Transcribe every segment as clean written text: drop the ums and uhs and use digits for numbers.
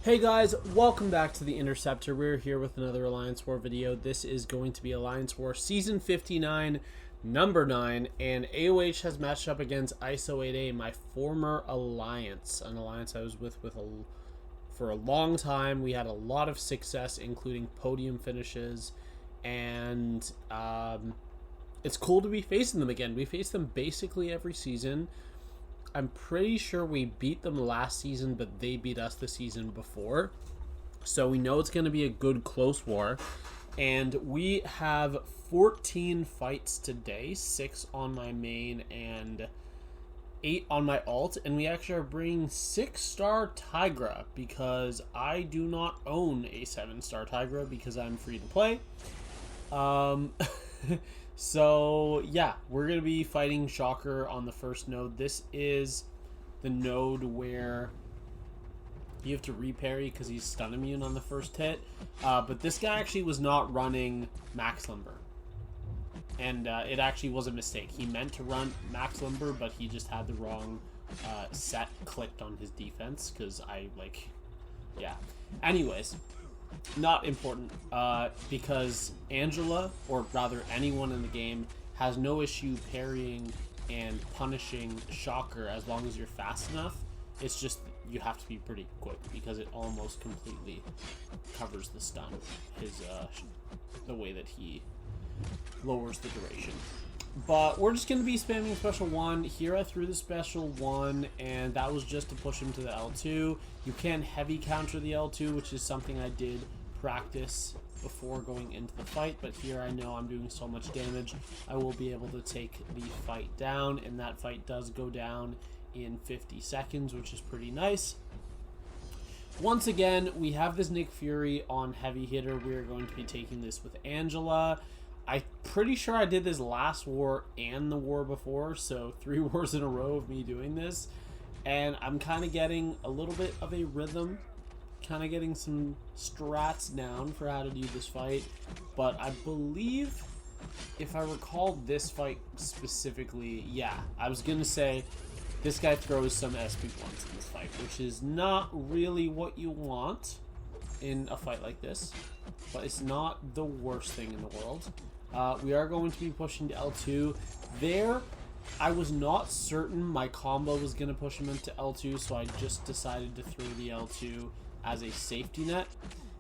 Hey guys, welcome back to the Interceptor. We're here with another Alliance War video. This is going to be Alliance War Season 59, Number 9, and AOH has matched up against ISO8A, my former alliance, an alliance I was with for a long time. We had a lot of success, including podium finishes, and it's cool to be facing them again. We face them basically every season. I'm pretty sure we beat them last season, but they beat us the season before. So we know it's going to be a good close war. And we have 14 fights today, 6 on my main and 8 on my alt. And we actually are bringing 6-star Tigra because I do not own a 7-star Tigra because I'm free to play. So, yeah, we're going to be fighting Shocker on the first node. This is the node where you have to reparry because he's stun immune on the first hit. But this guy actually was not running Max Limber. And it actually was a mistake. He meant to run Max Limber, but he just had the wrong set clicked on his defense because yeah. Anyways. Not important, because Angela, or rather anyone in the game, has no issue parrying and punishing Shocker as long as you're fast enough. It's just you have to be pretty quick because it almost completely covers the stun, the way that he lowers the duration. But we're just going to be spamming special 1. Here I threw the special 1, and that was just to push him to the L2. You can heavy counter the L2, which is something I did practice before going into the fight. But here I know I'm doing so much damage, I will be able to take the fight down. And that fight does go down in 50 seconds, which is pretty nice. Once again, we have this Nick Fury on heavy hitter. We are going to be taking this with Angela. I'm pretty sure I did this last war and the war before, so 3 wars in a row of me doing this. And I'm kind of getting a little bit of a rhythm, kind of getting some strats down for how to do this fight. But I believe, if I recall this fight specifically, yeah, I was going to say this guy throws some SP1s in this fight, which is not really what you want in a fight like this, but it's not the worst thing in the world. We are going to be pushing to L2. There, I was not certain my combo was going to push him into L2, so I just decided to throw the L2 as a safety net.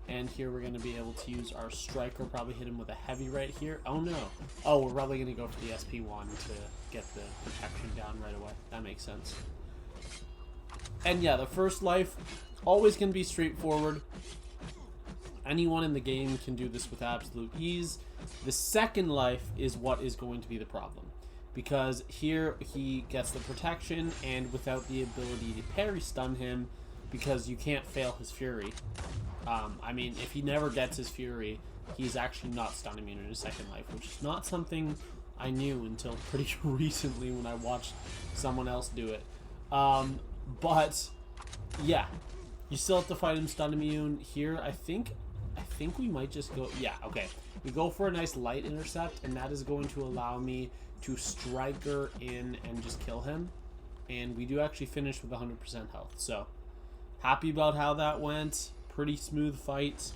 And here we're going to be able to use our striker, probably hit him with a heavy right here. Oh no. Oh, we're probably going to go for the SP1 to get the protection down right away. That makes sense. And yeah, the first life, always going to be straightforward. Anyone in the game can do this with absolute ease. The second life is what is going to be the problem, because here he gets the protection and without the ability to parry stun him, because you can't fail his fury. I mean, if he never gets his fury, he's actually not stun immune in his second life, which is not something I knew until pretty recently when I watched someone else do it. But yeah, you still have to fight him stun immune. Here I think we might just go, yeah, okay. We go for a nice light intercept, and that is going to allow me to striker in and just kill him. And we do actually finish with 100% health. So, happy about how that went. Pretty smooth fight.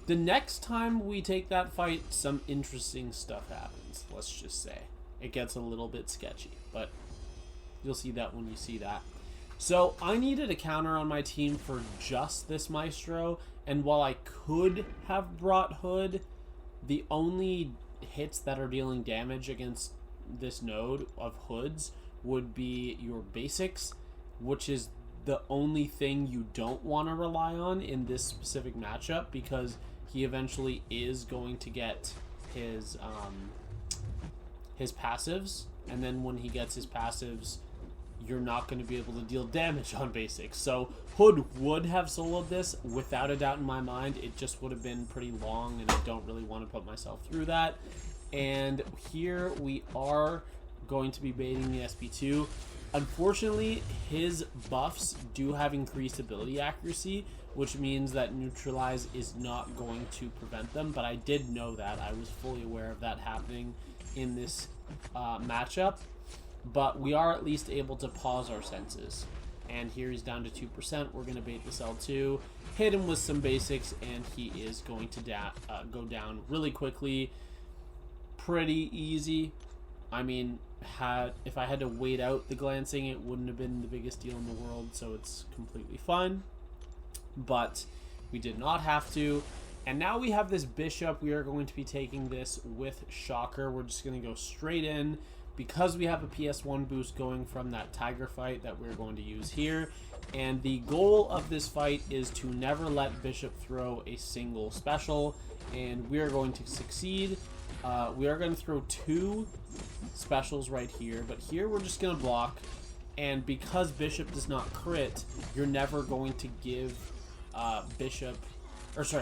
The next time we take that fight, some interesting stuff happens, let's just say. It gets a little bit sketchy, but you'll see that when you see that. So, I needed a counter on my team for just this Maestro, and while I could have brought Hood, the only hits that are dealing damage against this node of Hoods would be your basics, which is the only thing you don't want to rely on in this specific matchup, because he eventually is going to get his passives, and then when he gets his passives, you're not going to be able to deal damage on basics. So Hood would have soloed this without a doubt in my mind. It just would have been pretty long, and I don't really want to put myself through that. And here we are going to be baiting the SP2. Unfortunately, his buffs do have increased ability accuracy, which means that neutralize is not going to prevent them. But I did know that. I was fully aware of that happening in this matchup. But we are at least able to pause our senses. And here he's down to 2%. We're going to bait this L2, hit him with some basics, and he is going to go down really quickly. Pretty easy. I mean, if I had to wait out the glancing, it wouldn't have been the biggest deal in the world, so it's completely fine. But we did not have to. And now we have this bishop. We are going to be taking this with Shocker. We're just going to go straight in because we have a PS1 boost going from that Tigra fight that we're going to use here. And the goal of this fight is to never let Bishop throw a single special, and we are going to succeed. We are going to throw 2 specials right here, but here we're just going to block. And because Bishop does not crit, you're never going to give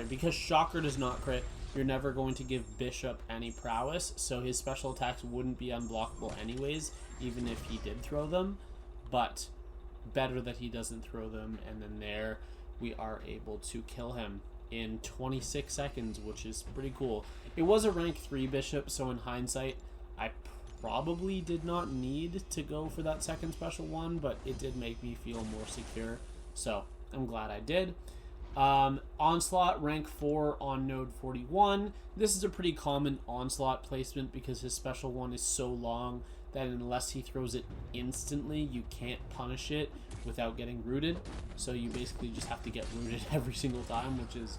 because Shocker does not crit, you're never going to give Bishop any prowess, so his special attacks wouldn't be unblockable anyways, even if he did throw them. But better that he doesn't throw them, and then there we are able to kill him in 26 seconds, which is pretty cool. It was a rank 3 Bishop, so in hindsight, I probably did not need to go for that second special one, but it did make me feel more secure, so I'm glad I did. Onslaught, rank 4 on node 41. This is a pretty common Onslaught placement because his special one is so long that unless he throws it instantly, you can't punish it without getting rooted. So you basically just have to get rooted every single time, which is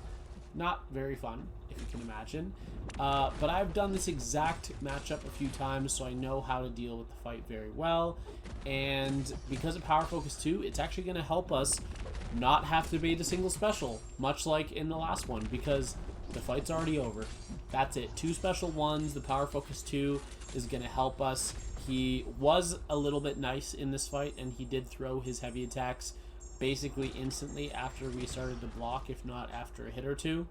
not very fun, if you can imagine. But I've done this exact matchup a few times, so I know how to deal with the fight very well. And because of Power Focus 2, it's actually going to help us not have to bait a single special, much like in the last one, because the fight's already over. That's it. 2 special ones. The Power Focus 2 is going to help us. He was a little bit nice in this fight, and he did throw his heavy attacks basically instantly after we started to block, if not after a hit or 2.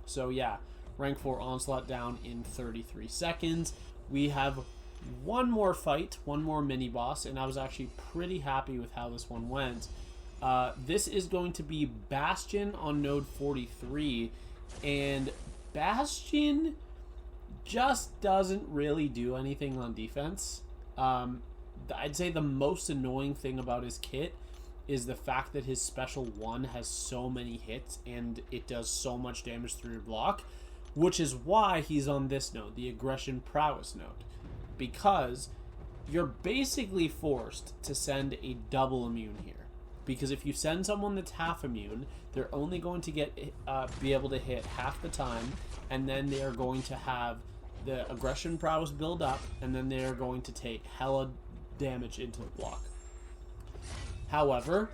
So yeah, rank 4 Onslaught down in 33 seconds. We have one more fight, one more mini boss, and I was actually pretty happy with how this one went. This is going to be Bastion on node 43, and Bastion just doesn't really do anything on defense. I'd say the most annoying thing about his kit is the fact that his special 1 has so many hits and it does so much damage through your block, which is why he's on this node, the Aggression Prowess node, because you're basically forced to send a double immune here. Because if you send someone that's half immune, they're only going to be able to hit half the time, and then they are going to have the Aggression Prowess build up, and then they are going to take hella damage into the block. However,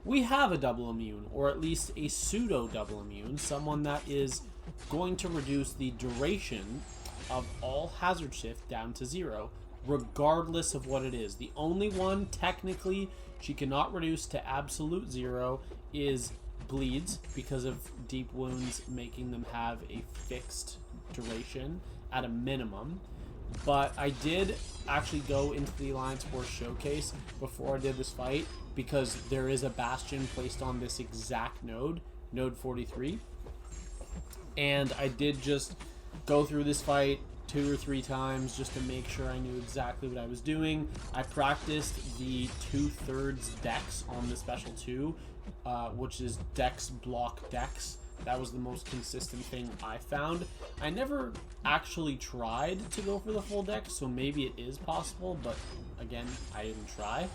we have a double immune, or at least a pseudo double immune, someone that is going to reduce the duration of all hazard shift down to 0, regardless of what it is. The only one technically she cannot reduce to absolute 0 is bleeds, because of deep wounds making them have a fixed duration at a minimum. But I did actually go into the Alliance Force showcase before I did this fight, because there is a Bastion placed on this exact node, node 43. And I did just go through this fight 2 or 3 times just to make sure I knew exactly what I was doing. I practiced the 2/3 dex on the special 2, which is dex block dex. That was the most consistent thing I found. I never actually tried to go for the full dex, so maybe it is possible, but again, I didn't try.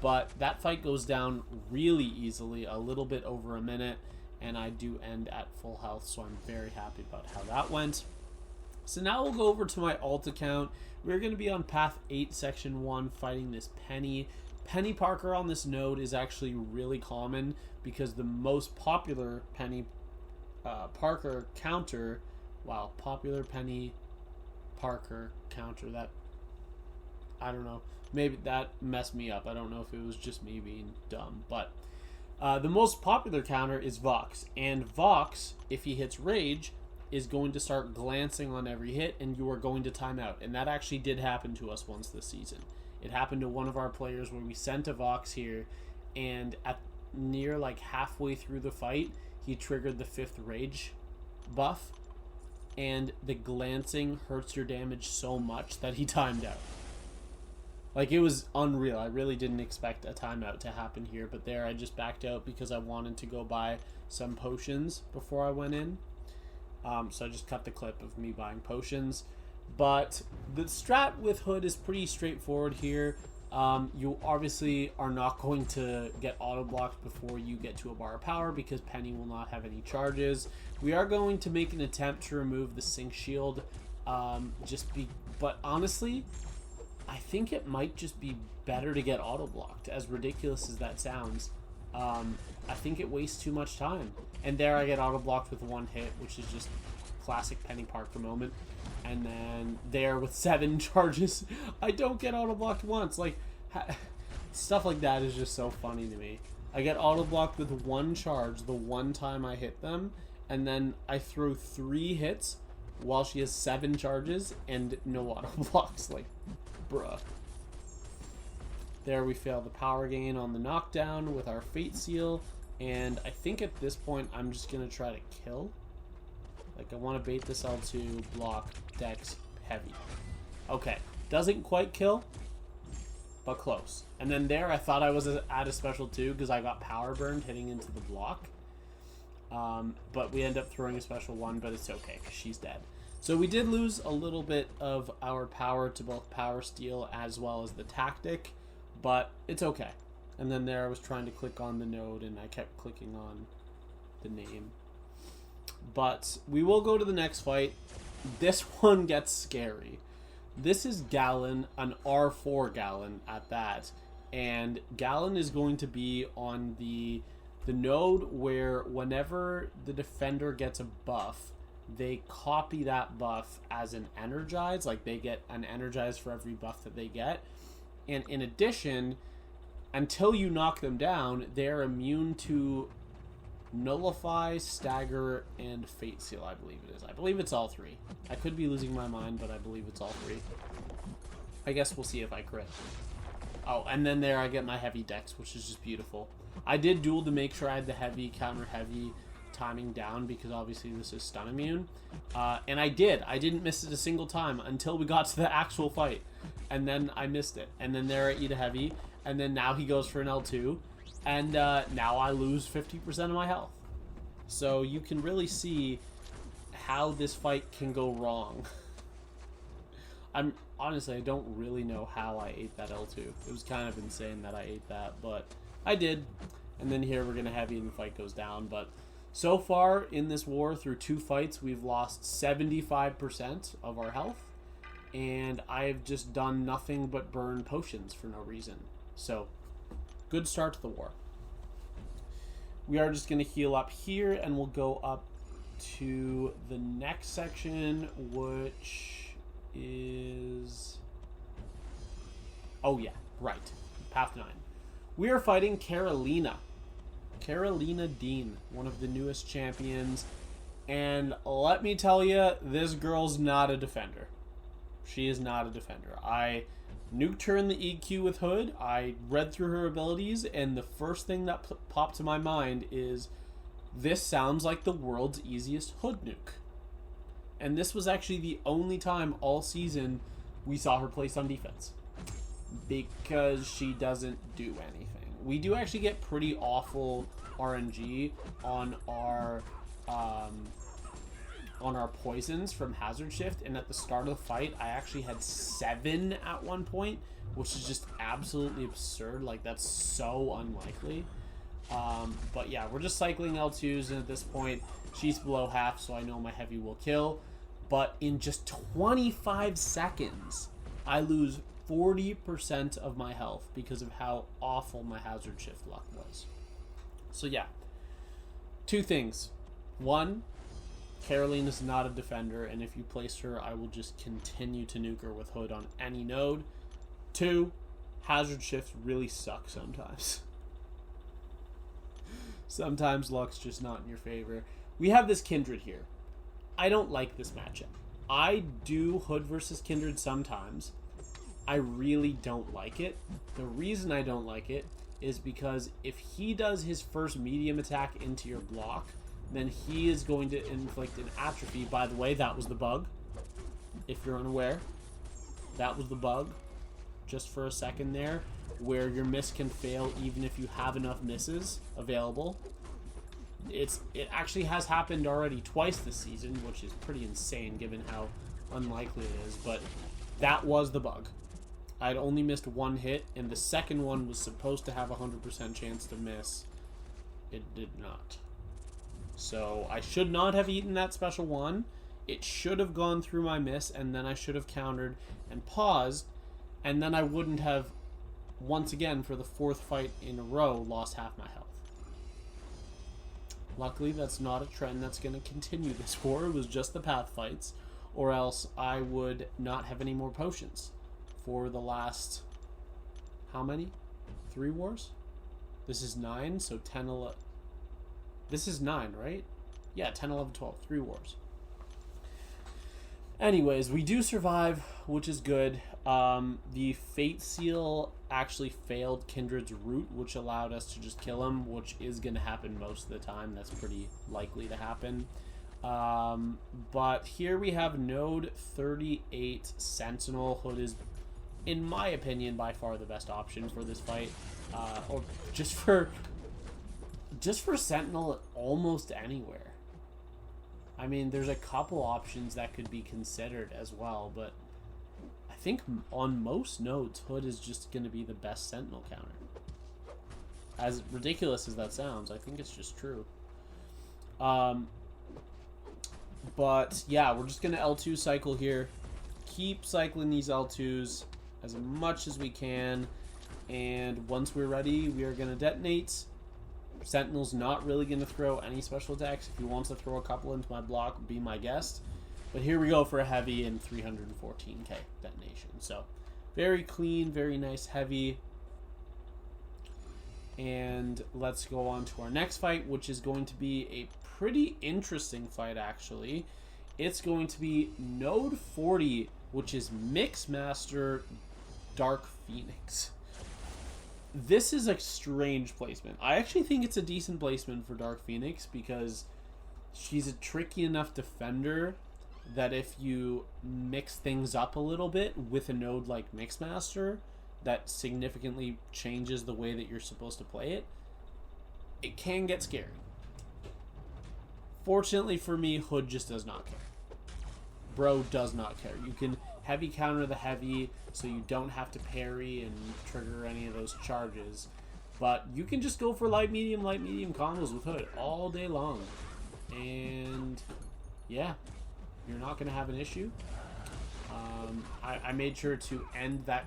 But that fight goes down really easily, a little bit over a minute, and I do end at full health, so I'm very happy about how that went. So now we'll go over to my alt account. We're going to be on path 8, section 1, fighting this Peni. Peni Parker on this node is actually really common, because the most popular Peni Parker counter, popular Peni Parker counter, that, I don't know, maybe that messed me up. I don't know if it was just me being dumb, but the most popular counter is Vox, and Vox, if he hits Rage, is going to start glancing on every hit, and you are going to time out. And that actually did happen to us once this season. It happened to one of our players where we sent a Vox here, and at near like halfway through the fight, he triggered the 5th Rage buff, and the glancing hurts your damage so much that he timed out. Like, it was unreal. I really didn't expect a timeout to happen here, but there I just backed out because I wanted to go buy some potions before I went in. So I just cut the clip of me buying potions. But the strat with Hood is pretty straightforward here. You obviously are not going to get auto-blocked before you get to a bar of power because Peni will not have any charges. We are going to make an attempt to remove the sync shield. But honestly, I think it might just be better to get auto-blocked, as ridiculous as that sounds. I think it wastes too much time. And there I get auto-blocked with one hit, which is just classic Peni Parker moment. And then there with 7 charges, I don't get auto-blocked once. Like, stuff like that is just so funny to me. I get auto-blocked with 1 charge the one time I hit them, and then I throw 3 hits while she has 7 charges and no auto-blocks. Like, bruh. There we fail the power gain on the knockdown with our Fate Seal, and I think at this point I'm just going to try to kill. Like, I want to bait this L2, block, dex, heavy. Okay, doesn't quite kill, but close. And then there I thought I was at a special 2 because I got power burned hitting into the block. But we end up throwing a special 1, but it's okay because she's dead. So we did lose a little bit of our power to both power steal as well as the tactic, but it's okay. And then there I was trying to click on the node and I kept clicking on the name. But we will go to the next fight. This one gets scary. This is Galan, an R4 Galan at that. And Galan is going to be on the node where whenever the defender gets a buff, they copy that buff as an energize. Like, they get an energize for every buff that they get. And in addition, until you knock them down, they're immune to Nullify, Stagger, and Fate Seal, I believe it is. I believe it's all 3. I could be losing my mind, but I believe it's all 3. I guess we'll see if I crit. Oh, and then there I get my heavy dex, which is just beautiful. I did duel to make sure I had the heavy, counter heavy timing down because obviously this is stun immune. And I did. I didn't miss it a single time until we got to the actual fight. And then I missed it. And then there I eat a heavy. And then now he goes for an L2. And now I lose 50% of my health. So you can really see how this fight can go wrong. Honestly, I don't really know how I ate that L2. It was kind of insane that I ate that, but I did. And then here we're going to heavy and the fight goes down. But so far in this war, through 2 fights, we've lost 75% of our health. And I've just done nothing but burn potions for no reason. So, good start to the war. We are just going to heal up here, and we'll go up to the next section, which is... Oh yeah, right. Path 9. We are fighting Carolina. Carolina Dean, one of the newest champions. And let me tell you, this girl's not a defender. She is not a defender. I nuked her in the EQ with Hood. I read through her abilities, and the first thing that popped to my mind is, this sounds like the world's easiest Hood nuke. And this was actually the only time all season we saw her play some defense, because she doesn't do anything. We do actually get pretty awful RNG on our poisons from Hazard Shift, and at the start of the fight I actually had 7 at one point, which is just absolutely absurd. Like, that's so unlikely. But yeah, we're just cycling L2s, and at this point she's below half, so I know my heavy will kill. But in just 25 seconds I lose 40% of my health because of how awful my Hazard Shift luck was. So yeah, 2 things. 1, Caroline is not a defender, and if you place her, I will just continue to nuke her with Hood on any node. 2, Hazard Shifts really suck sometimes. Sometimes luck's just not in your favor. We have this Kindred here. I don't like this matchup. I do Hood versus Kindred sometimes. I really don't like it. The reason I don't like it is because if he does his first medium attack into your block, then he is going to inflict an atrophy. By the way, that was the bug. If you're unaware, that was the bug. just for a second there, where your miss can fail even if you have enough misses available. It actually has happened already twice this season, which is pretty insane given how unlikely it is, but that was the bug. I'd only missed one hit, and the second one was supposed to have a 100% chance to miss. It did not. So I should not have eaten that special one. It should have gone through my miss, and then I should have countered and paused, and then I wouldn't have, once again, for the 4th fight in a row, lost half my health. Luckily, that's not a trend that's going to continue this war. It was just the path fights, or else I would not have any more potions for the last, how many? 3 wars? This is 9, so 10, 11. This is 9, right? Yeah, 10, 11, 12. 3 wars. Anyways, we do survive, which is good. The Fate Seal actually failed Kindred's root, which allowed us to just kill him, which is going to happen most of the time. That's pretty likely to happen. But here we have Node 38 Sentinel. Hood is, in my opinion, by far the best option for this fight. Or just for Sentinel almost anywhere. I mean, there's a couple options that could be considered as well, but I think on most nodes, Hood is just going to be the best Sentinel counter. As ridiculous as that sounds, I think it's just true. But yeah, we're just going to L2 cycle here. Keep cycling these L2s as much as we can, and once we're ready, we are going to detonate. Sentinel's not really going to throw any special attacks. If he wants to throw a couple into my block, be my guest. But here we go for a heavy and 314k detonation. So, very clean, very nice heavy. And let's go on to our next fight, which is going to be a pretty interesting fight, actually. It's going to be Node 40, which is Mixmaster Dark Phoenix. This is a strange placement. I actually think it's a decent placement for Dark Phoenix because she's a tricky enough defender that if you mix things up a little bit with a node like Mixmaster that significantly changes the way that you're supposed to play it, it can get scary. Fortunately for me, Hood just does not care. Bro does not care. You can heavy counter the heavy so you don't have to parry and trigger any of those charges, but you can just go for light medium combos with Hood all day long, and yeah, you're not going to have an issue. I made sure to end that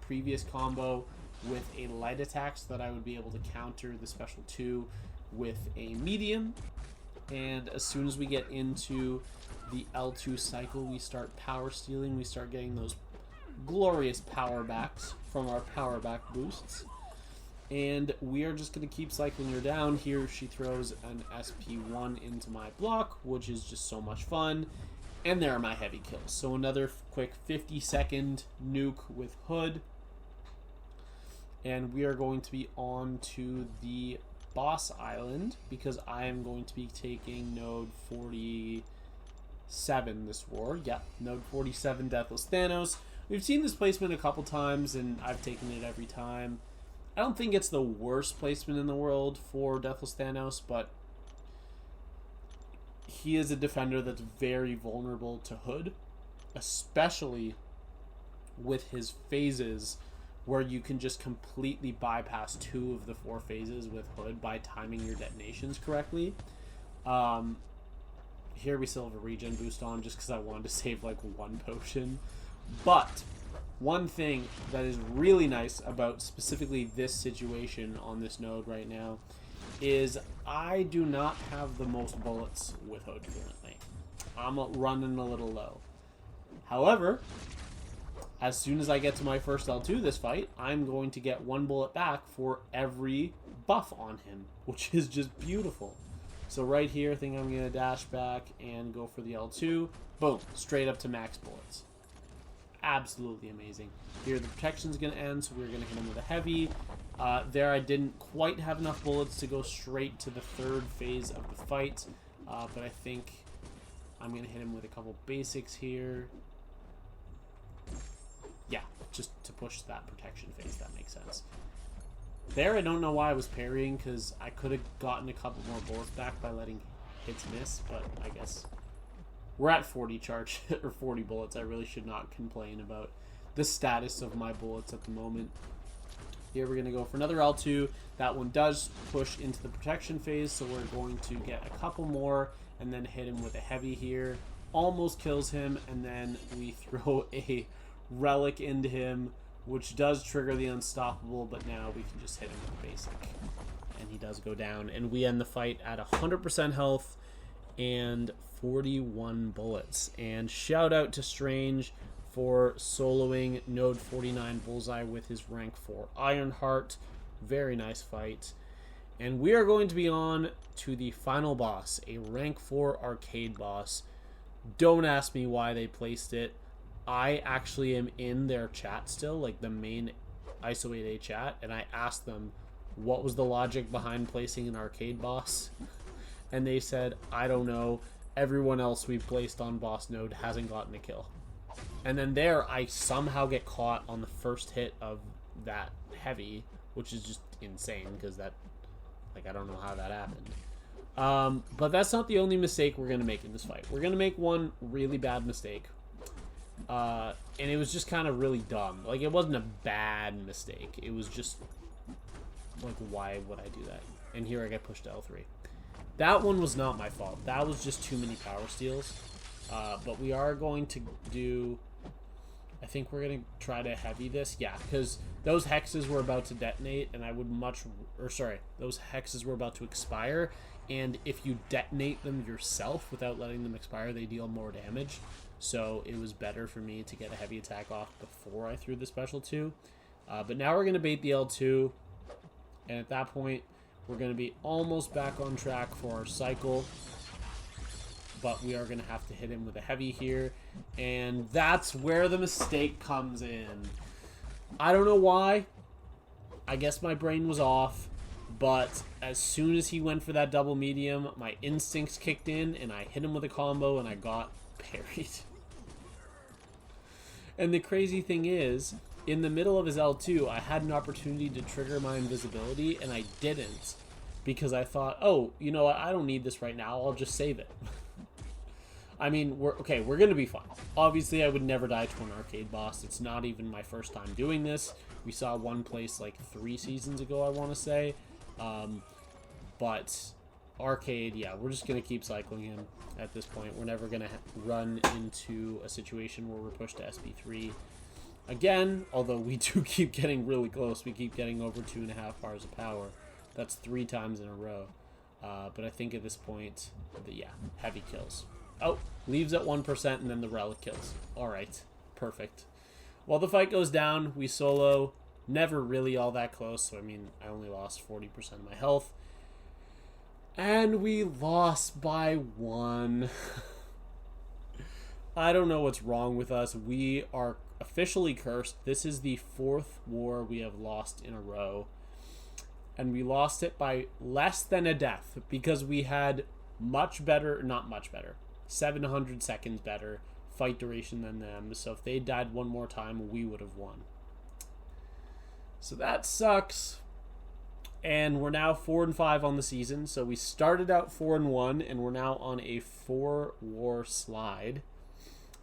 previous combo with a light attack so that I would be able to counter the special 2 with a medium, and as soon as we get into the L2 cycle, we start power stealing. We start getting those glorious power backs from our power back boosts. And we are just going to keep cycling her down. Here she throws an SP1 into my block, which is just so much fun. And there are my heavy kills. So another quick 50-second nuke with Hood. And we are going to be on to the boss island because I am going to be taking node 47 this war. Yeah, node 47 Deathless Thanos. We've seen this placement a couple times and I've taken it every time. I don't think it's the worst placement in the world for Deathless Thanos, but he is a defender that's very vulnerable to Hood, especially with his phases where you can just completely bypass 2 of the 4 phases with Hood by timing your detonations correctly. Here we still have a regen boost on just because I wanted to save like 1 potion. But one thing that is really nice about specifically this situation on this node right now is I do not have the most bullets with Hood currently. I'm running a little low. However, as soon as I get to my first L2 this fight, I'm going to get 1 bullet back for every buff on him, which is just beautiful. So right here, I think I'm going to dash back and go for the L2. Boom, straight up to max bullets. Absolutely amazing. Here the protection's going to end, so we're going to hit him with a heavy. There I didn't quite have enough bullets to go straight to the 3rd phase of the fight, but I think I'm going to hit him with a couple basics here. Yeah, just to push that protection phase. That makes sense. There, I don't know why I was parrying, because I could have gotten a couple more bullets back by letting hits miss, but I guess we're at 40 charge, or 40 bullets. I really should not complain about the status of my bullets at the moment. Here we're going to go for another L2. That one does push into the protection phase, so we're going to get a couple more and then hit him with a heavy here. Almost kills him, and then we throw a relic into him, which does trigger the unstoppable, but now we can just hit him with the basic. And he does go down, and we end the fight at 100% health and 41 bullets. And shout out to Strange for soloing Node 49 Bullseye with his rank 4 Ironheart. Very nice fight. And we are going to be on to the final boss, a rank 4 arcade boss. Don't ask me why they placed it. I actually am in their chat still, like the main ISO8A chat, and I asked them what was the logic behind placing an arcade boss. And they said, I don't know. Everyone else we've placed on boss node hasn't gotten a kill. And then there, I somehow get caught on the first hit of that heavy, which is just insane, because that, like, I don't know how that happened. But that's not the only mistake we're going to make in this fight. We're going to make one really bad mistake. And it was just kind of really dumb. Like, it wasn't a bad mistake. It was just, like, why would I do that? And here I get pushed to L3. That one was not my fault. That was just too many power steals. But we are going to do... I think we're going to try to heavy this. Yeah, because those hexes were about to detonate, and I would much... Or, sorry, those hexes were about to expire, and if you detonate them yourself without letting them expire, they deal more damage. So it was better for me to get a heavy attack off before I threw the special 2. But now we're going to bait the L2, and at that point, we're going to be almost back on track for our cycle. But we are going to have to hit him with a heavy here. And that's where the mistake comes in. I don't know why. I guess my brain was off. But as soon as he went for that double medium, my instincts kicked in. And I hit him with a combo and I got parried. And the crazy thing is, in the middle of his L2, I had an opportunity to trigger my invisibility. And I didn't. Because I thought, oh, you know what? I don't need this right now. I'll just save it. I mean, we're going to be fine. Obviously, I would never die to an arcade boss. It's not even my first time doing this. We saw one place like 3 seasons ago, I want to say. But arcade, yeah, we're just going to keep cycling him at this point. We're never going to run into a situation where we're pushed to SP3 again, although we do keep getting really close. We keep getting over 2.5 bars of power. That's 3 times in a row. But I think at this point, yeah, heavy kills. Oh, leaves at 1% and then the relic kills. Alright, perfect. While the fight goes down, we solo. Never really all that close, so I mean, I only lost 40% of my health. And we lost by 1. I don't know what's wrong with us. We are officially cursed. This is the 4th war we have lost in a row. And we lost it by less than a death because we had much better, not much better, 700 seconds better fight duration than them. So if they died one more time, we would have won. So that sucks. And we're now 4-5 on the season. So we started out 4-1, and we're now on a 4-war slide.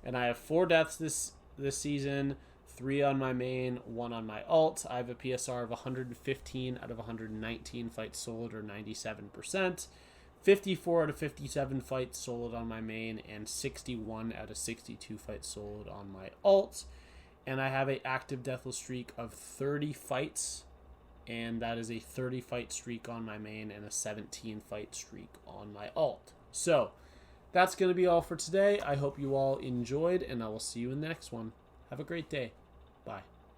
And I have 4 deaths this season. 3 on my main, 1 on my alt. I have a PSR of 115 out of 119 fights soloed, or 97%. 54 out of 57 fights soloed on my main, and 61 out of 62 fights soloed on my alt. And I have an active deathless streak of 30 fights, and that is a 30 fight streak on my main and a 17 fight streak on my alt. So that's going to be all for today. I hope you all enjoyed, and I will see you in the next one. Have a great day.